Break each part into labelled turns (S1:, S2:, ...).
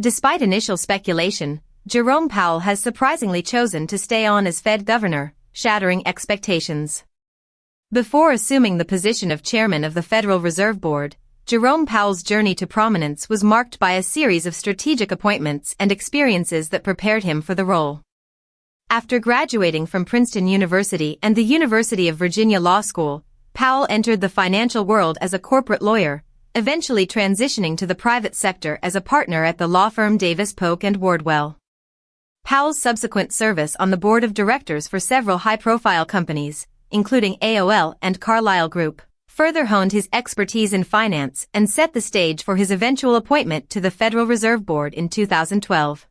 S1: Despite initial speculation, Jerome Powell has surprisingly chosen to stay on as Fed governor, shattering expectations. Before assuming the position of chairman of the Federal Reserve Board, Jerome Powell's journey to prominence was marked by a series of strategic appointments and experiences that prepared him for the role. After graduating from Princeton University and the University of Virginia Law School, Powell entered the financial world as a corporate lawyer, eventually transitioning to the private sector as a partner at the law firm Davis Polk & Wardwell. Powell's subsequent service on the board of directors for several high-profile companies, including AOL and Carlyle Group, further honed his expertise in finance and set the stage for his eventual appointment to the Federal Reserve Board in 2012.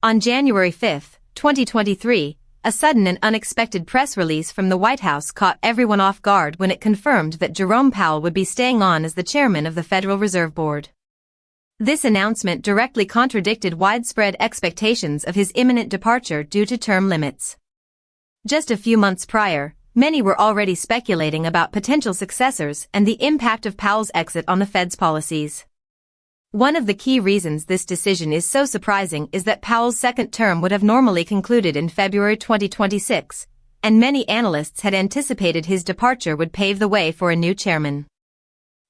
S1: On January 5, 2023, a sudden and unexpected press release from the White House caught everyone off guard when it confirmed that Jerome Powell would be staying on as the chairman of the Federal Reserve Board. This announcement directly contradicted widespread expectations of his imminent departure due to term limits. Just a few months prior, many were already speculating about potential successors and the impact of Powell's exit on the Fed's policies. One of the key reasons this decision is so surprising is that Powell's second term would have normally concluded in February 2026, and many analysts had anticipated his departure would pave the way for a new chairman.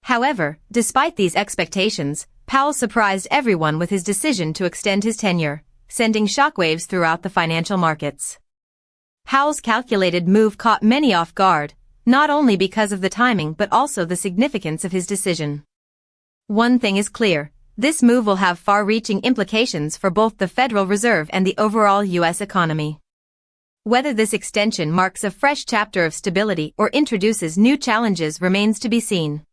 S1: However, despite these expectations, Powell surprised everyone with his decision to extend his tenure, sending shockwaves throughout the financial markets. Powell's calculated move caught many off guard, not only because of the timing but also the significance of his decision. One thing is clear, this move will have far-reaching implications for both the Federal Reserve and the overall U.S. economy. Whether this extension marks a fresh chapter of stability or introduces new challenges remains to be seen.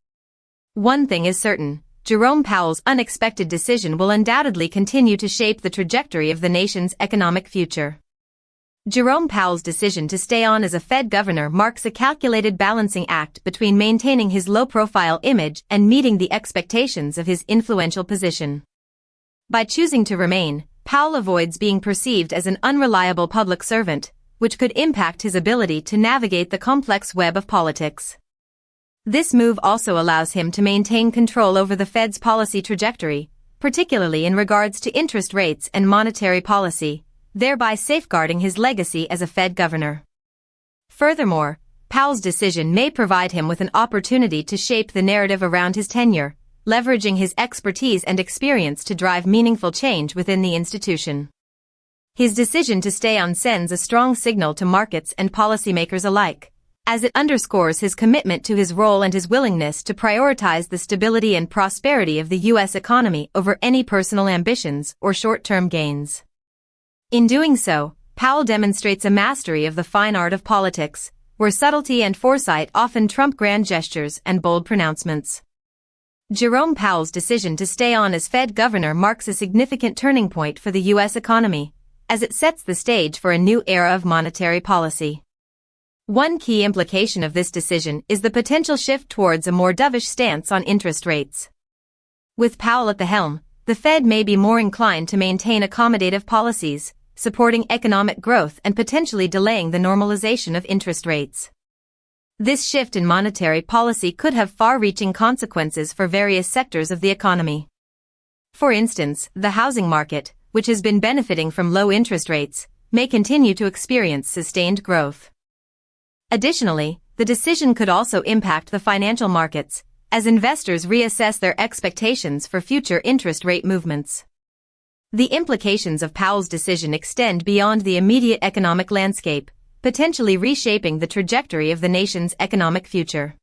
S1: One thing is certain, Jerome Powell's unexpected decision will undoubtedly continue to shape the trajectory of the nation's economic future. Jerome Powell's decision to stay on as a Fed governor marks a calculated balancing act between maintaining his low-profile image and meeting the expectations of his influential position. By choosing to remain, Powell avoids being perceived as an unreliable public servant, which could impact his ability to navigate the complex web of politics. This move also allows him to maintain control over the Fed's policy trajectory, particularly in regards to interest rates and monetary policy, thereby safeguarding his legacy as a Fed governor. Furthermore, Powell's decision may provide him with an opportunity to shape the narrative around his tenure, leveraging his expertise and experience to drive meaningful change within the institution. His decision to stay on sends a strong signal to markets and policymakers alike, as it underscores his commitment to his role and his willingness to prioritize the stability and prosperity of the U.S. economy over any personal ambitions or short-term gains. In doing so, Powell demonstrates a mastery of the fine art of politics, where subtlety and foresight often trump grand gestures and bold pronouncements. Jerome Powell's decision to stay on as Fed governor marks a significant turning point for the U.S. economy, as it sets the stage for a new era of monetary policy. One key implication of this decision is the potential shift towards a more dovish stance on interest rates. With Powell at the helm, the Fed may be more inclined to maintain accommodative policies, supporting economic growth and potentially delaying the normalization of interest rates. This shift in monetary policy could have far-reaching consequences for various sectors of the economy. For instance, the housing market, which has been benefiting from low interest rates, may continue to experience sustained growth. Additionally, the decision could also impact the financial markets, as investors reassess their expectations for future interest rate movements. The implications of Powell's decision extend beyond the immediate economic landscape, potentially reshaping the trajectory of the nation's economic future.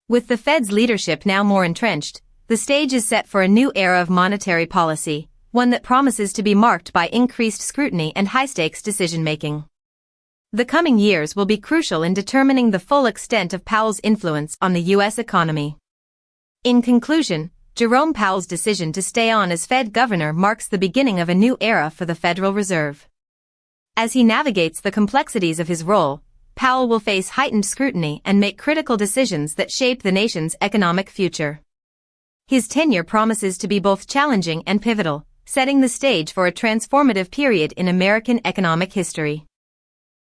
S1: With the Fed's leadership now more entrenched, the stage is set for a new era of monetary policy, one that promises to be marked by increased scrutiny and high-stakes decision-making. The coming years will be crucial in determining the full extent of Powell's influence on the U.S. economy. In conclusion, Jerome Powell's decision to stay on as Fed governor marks the beginning of a new era for the Federal Reserve. As he navigates the complexities of his role, Powell will face heightened scrutiny and make critical decisions that shape the nation's economic future. His tenure promises to be both challenging and pivotal, setting the stage for a transformative period in American economic history.